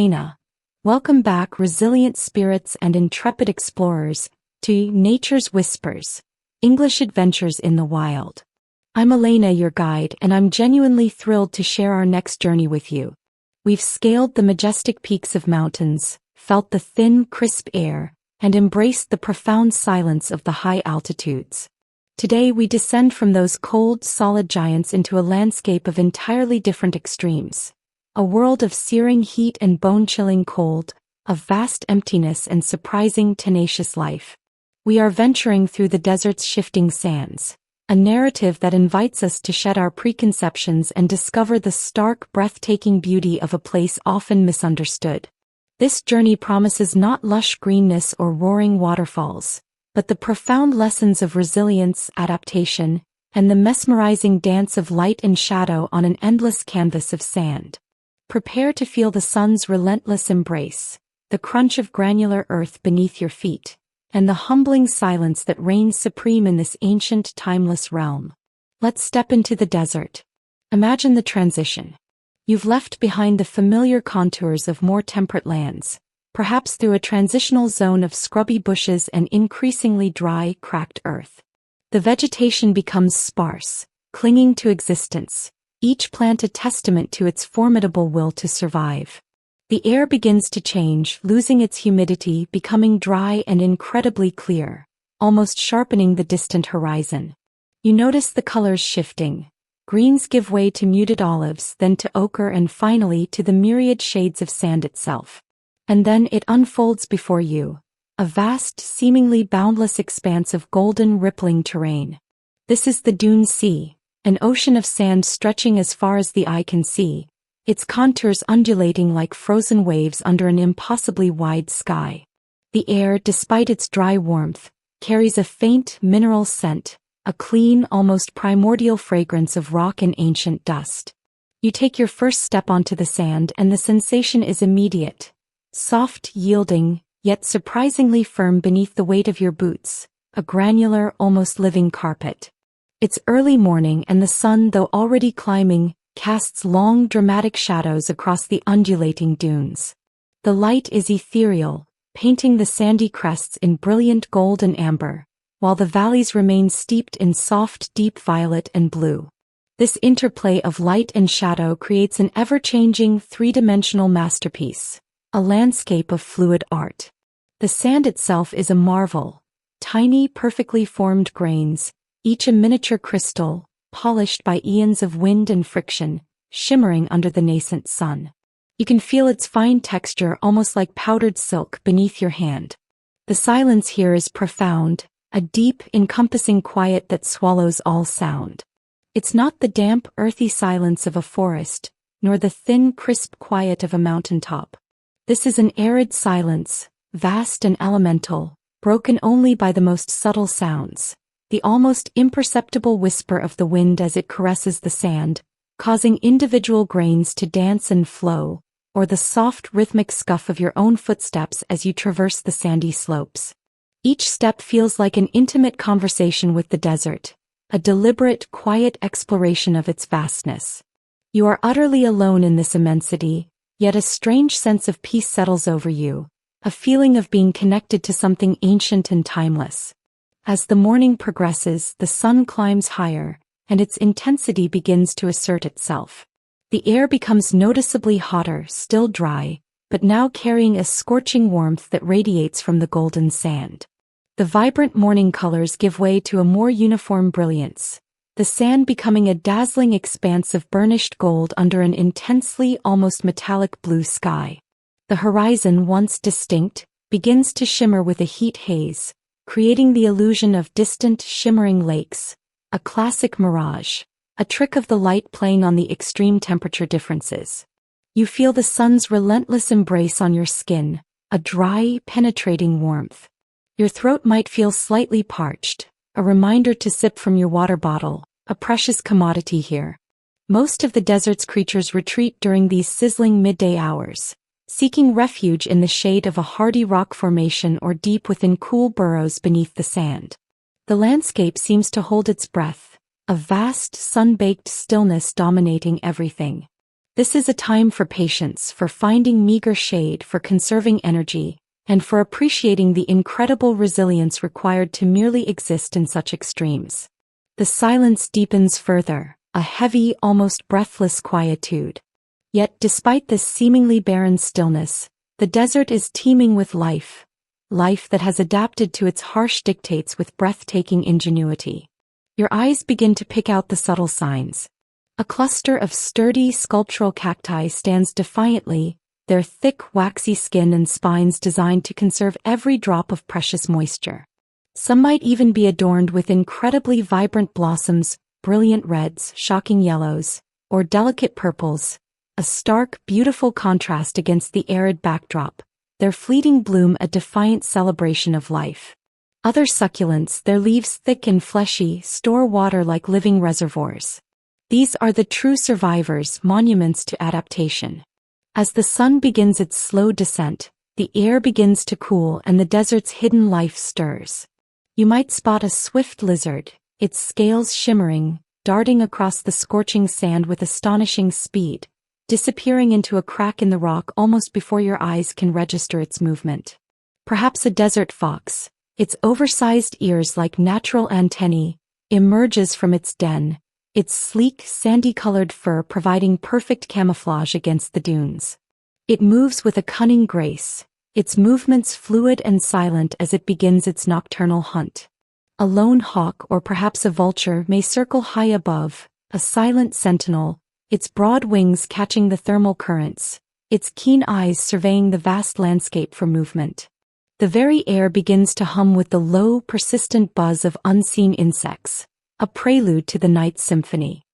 Elena. Welcome back, resilient spirits and intrepid explorers, to Nature's Whispers, English Adventures in the Wild. I'm Elena, your guide, and I'm genuinely thrilled to share our next journey with you. We've scaled the majestic peaks of mountains, felt the thin, crisp air, and embraced the profound silence of the high altitudes. Today we descend from those cold, solid giants into a landscape of entirely different extremes. A world of searing heat and bone-chilling cold, of vast emptiness and surprising, tenacious life. We are venturing through the desert's shifting sands, a narrative that invites us to shed our preconceptions and discover the stark, breathtaking beauty of a place often misunderstood. This journey promises not lush greenness or roaring waterfalls, but the profound lessons of resilience, adaptation, and the mesmerizing dance of light and shadow on an endless canvas of sand. Prepare to feel the sun's relentless embrace, the crunch of granular earth beneath your feet, and the humbling silence that reigns supreme in this ancient, timeless realm. Let's step into the desert. Imagine the transition. You've left behind the familiar contours of more temperate lands, perhaps through a transitional zone of scrubby bushes and increasingly dry, cracked earth. The vegetation becomes sparse, clinging to existence, each plant a testament to its formidable will to survive. The air begins to change, losing its humidity, becoming dry and incredibly clear, almost sharpening the distant horizon. You notice the colors shifting. Greens give way to muted olives, then to ochre, and finally to the myriad shades of sand itself. And then it unfolds before you, a vast, seemingly boundless expanse of golden, rippling terrain. This is the Dune Sea, an ocean of sand stretching as far as the eye can see, its contours undulating like frozen waves under an impossibly wide sky. The air, despite its dry warmth, carries a faint, mineral scent, a clean, almost primordial fragrance of rock and ancient dust. You take your first step onto the sand and the sensation is immediate. Soft, yielding, yet surprisingly firm beneath the weight of your boots, a granular, almost living carpet. It's early morning and the sun, though already climbing, casts long, dramatic shadows across the undulating dunes. The light is ethereal, painting the sandy crests in brilliant gold and amber, while the valleys remain steeped in soft, deep violet and blue. This interplay of light and shadow creates an ever-changing, three-dimensional masterpiece, a landscape of fluid art. The sand itself is a marvel, tiny, perfectly formed grains, each a miniature crystal, polished by eons of wind and friction, shimmering under the nascent sun. You can feel its fine texture almost like powdered silk beneath your hand. The silence here is profound, a deep, encompassing quiet that swallows all sound. It's not the damp, earthy silence of a forest, nor the thin, crisp quiet of a mountaintop. This is an arid silence, vast and elemental, broken only by the most subtle sounds. The almost imperceptible whisper of the wind as it caresses the sand, causing individual grains to dance and flow, or the soft rhythmic scuff of your own footsteps as you traverse the sandy slopes. Each step feels like an intimate conversation with the desert, a deliberate, quiet exploration of its vastness. You are utterly alone in this immensity, yet a strange sense of peace settles over you, a feeling of being connected to something ancient and timeless. As the morning progresses, the sun climbs higher, and its intensity begins to assert itself. The air becomes noticeably hotter, still dry, but now carrying a scorching warmth that radiates from the golden sand. The vibrant morning colors give way to a more uniform brilliance, the sand becoming a dazzling expanse of burnished gold under an intensely, almost metallic blue sky. The horizon, once distinct, begins to shimmer with a heat haze, creating the illusion of distant, shimmering lakes, a classic mirage, a trick of the light playing on the extreme temperature differences. You feel the sun's relentless embrace on your skin, a dry, penetrating warmth. Your throat might feel slightly parched, a reminder to sip from your water bottle, a precious commodity here. Most of the desert's creatures retreat during these sizzling midday hours, seeking refuge in the shade of a hardy rock formation or deep within cool burrows beneath the sand. The landscape seems to hold its breath, a vast, sun-baked stillness dominating everything. This is a time for patience, for finding meager shade, for conserving energy, and for appreciating the incredible resilience required to merely exist in such extremes. The silence deepens further, a heavy, almost breathless quietude. Yet despite this seemingly barren stillness, the desert is teeming with life, life that has adapted to its harsh dictates with breathtaking ingenuity. Your eyes begin to pick out the subtle signs. A cluster of sturdy sculptural cacti stands defiantly, their thick waxy skin and spines designed to conserve every drop of precious moisture. Some might even be adorned with incredibly vibrant blossoms, brilliant reds, shocking yellows, or delicate purples, a stark, beautiful contrast against the arid backdrop, their fleeting bloom a defiant celebration of life. Other succulents, their leaves thick and fleshy, store water like living reservoirs. These are the true survivors, monuments to adaptation. As the sun begins its slow descent, the air begins to cool and the desert's hidden life stirs. You might spot a swift lizard, its scales shimmering, darting across the scorching sand with astonishing speed, disappearing into a crack in the rock almost before your eyes can register its movement. Perhaps a desert fox, its oversized ears like natural antennae, emerges from its den, its sleek, sandy-colored fur providing perfect camouflage against the dunes. It moves with a cunning grace, its movements fluid and silent as it begins its nocturnal hunt. A lone hawk or perhaps a vulture may circle high above, a silent sentinel, its broad wings catching the thermal currents, its keen eyes surveying the vast landscape for movement. The very air begins to hum with the low, persistent buzz of unseen insects, a prelude to the night symphony.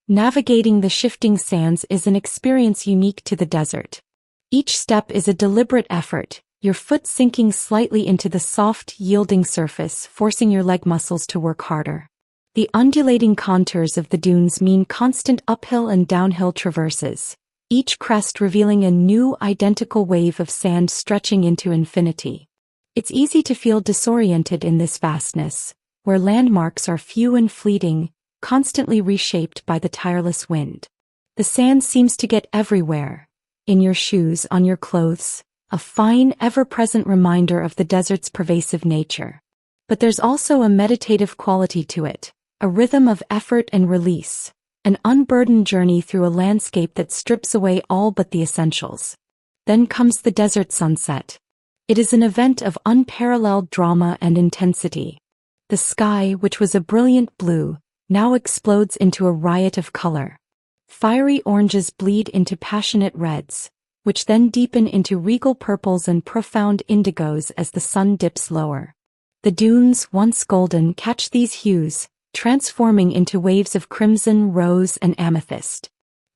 Navigating the shifting sands is an experience unique to the desert. Each step is a deliberate effort, your foot sinking slightly into the soft, yielding surface, forcing your leg muscles to work harder. The undulating contours of the dunes mean constant uphill and downhill traverses, each crest revealing a new, identical wave of sand stretching into infinity. It's easy to feel disoriented in this vastness, where landmarks are few and fleeting, constantly reshaped by the tireless wind. The sand seems to get everywhere, in your shoes, on your clothes, a fine, ever-present reminder of the desert's pervasive nature. But there's also a meditative quality to it, a rhythm of effort and release, an unburdened journey through a landscape that strips away all but the essentials. Then comes the desert sunset. It is an event of unparalleled drama and intensity. The sky, which was a brilliant blue, now explodes into a riot of color. Fiery oranges bleed into passionate reds, which then deepen into regal purples and profound indigos as the sun dips lower. The dunes, once golden, catch these hues, transforming into waves of crimson, rose, and amethyst.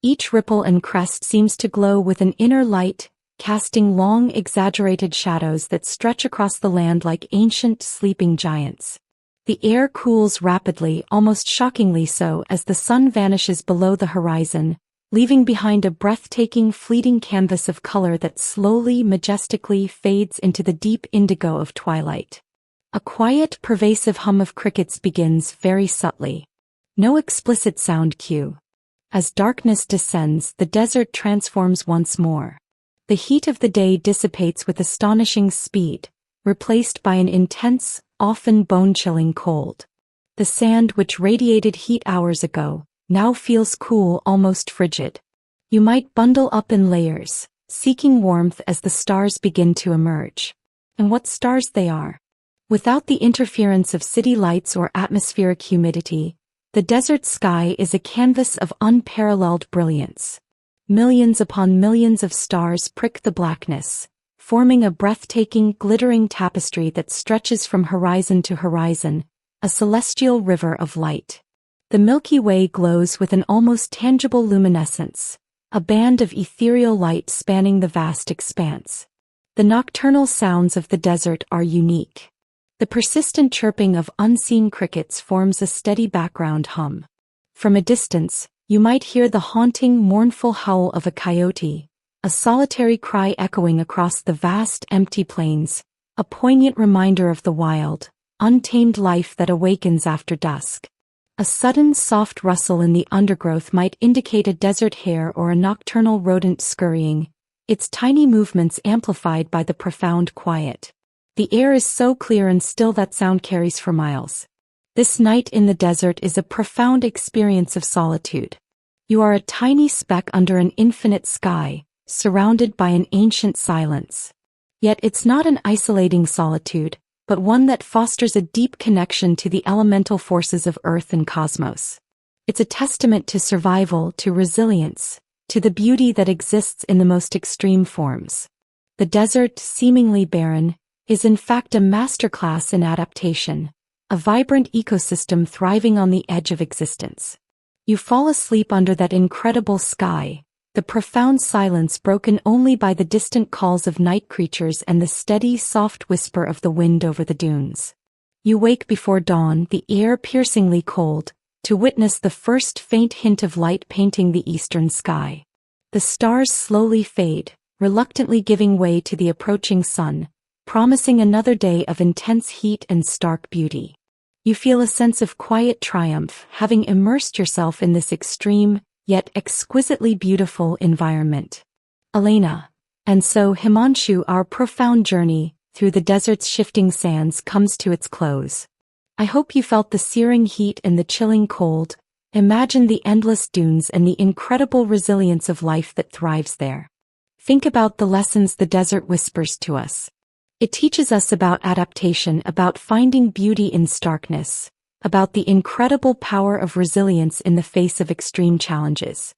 Each ripple and crest seems to glow with an inner light, casting long, exaggerated shadows that stretch across the land like ancient, sleeping giants. The air cools rapidly, almost shockingly so, as the sun vanishes below the horizon, leaving behind a breathtaking, fleeting canvas of color that slowly, majestically fades into the deep indigo of twilight. A quiet, pervasive hum of crickets begins very subtly. No explicit sound cue. As darkness descends, the desert transforms once more. The heat of the day dissipates with astonishing speed, replaced by an intense, often bone-chilling cold. The sand which radiated heat hours ago, now feels cool, almost frigid. You might bundle up in layers, seeking warmth as the stars begin to emerge. And what stars they are! Without the interference of city lights or atmospheric humidity, the desert sky is a canvas of unparalleled brilliance. Millions upon millions of stars prick the blackness, forming a breathtaking, glittering tapestry that stretches from horizon to horizon, a celestial river of light. The Milky Way glows with an almost tangible luminescence, a band of ethereal light spanning the vast expanse. The nocturnal sounds of the desert are unique. The persistent chirping of unseen crickets forms a steady background hum. From a distance, you might hear the haunting, mournful howl of a coyote, a solitary cry echoing across the vast, empty plains, a poignant reminder of the wild, untamed life that awakens after dusk. A sudden soft rustle in the undergrowth might indicate a desert hare or a nocturnal rodent scurrying, its tiny movements amplified by the profound quiet. The air is so clear and still that sound carries for miles. This night in the desert is a profound experience of solitude. You are a tiny speck under an infinite sky, surrounded by an ancient silence. Yet it's not an isolating solitude, but one that fosters a deep connection to the elemental forces of Earth and cosmos. It's a testament to survival, to resilience, to the beauty that exists in the most extreme forms. The desert, seemingly barren, is in fact a masterclass in adaptation, a vibrant ecosystem thriving on the edge of existence. You fall asleep under that incredible sky, the profound silence broken only by the distant calls of night creatures and the steady, soft whisper of the wind over the dunes. You wake before dawn, the air piercingly cold, to witness the first faint hint of light painting the eastern sky. The stars slowly fade, reluctantly giving way to the approaching sun, promising another day of intense heat and stark beauty. You feel a sense of quiet triumph, having immersed yourself in this extreme, yet exquisitely beautiful environment. Elena. And so Himanshu, our profound journey through the desert's shifting sands comes to its close. I hope you felt the searing heat and the chilling cold, imagined the endless dunes and the incredible resilience of life that thrives there. Think about the lessons the desert whispers to us. It teaches us about adaptation, about finding beauty in starkness, about the incredible power of resilience in the face of extreme challenges.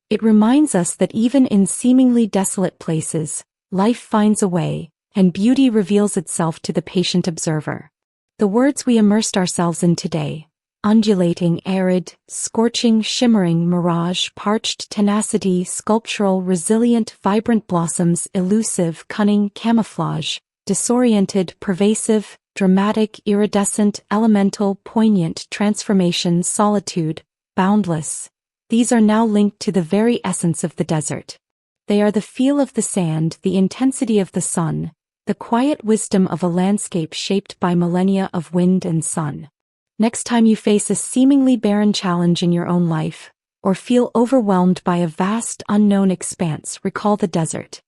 It reminds us that even in seemingly desolate places, life finds a way, and beauty reveals itself to the patient observer. The words we immersed ourselves in today, undulating, arid, scorching, shimmering, mirage, parched, tenacity, sculptural, resilient, vibrant blossoms, elusive, cunning, camouflage, disoriented, pervasive, dramatic, iridescent, elemental, poignant, transformation, solitude, boundless. These are now linked to the very essence of the desert. They are the feel of the sand, the intensity of the sun, the quiet wisdom of a landscape shaped by millennia of wind and sun. Next time you face a seemingly barren challenge in your own life, or feel overwhelmed by a vast unknown expanse, recall the desert.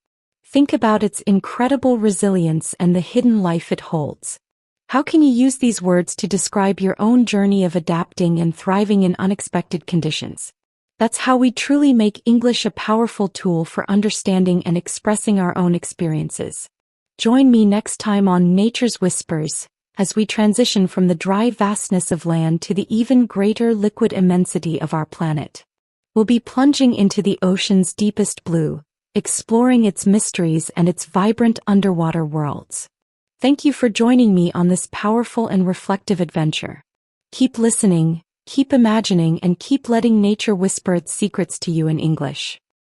Think about its incredible resilience and the hidden life it holds. How can you use these words to describe your own journey of adapting and thriving in unexpected conditions? That's how we truly make English a powerful tool for understanding and expressing our own experiences. Join me next time on Nature's Whispers, as we transition from the dry vastness of land to the even greater liquid immensity of our planet. We'll be plunging into the ocean's deepest blue, exploring its mysteries and its vibrant underwater worlds. Thank you for joining me on this powerful and reflective adventure. Keep listening, keep imagining, and keep letting nature whisper its secrets to you in English.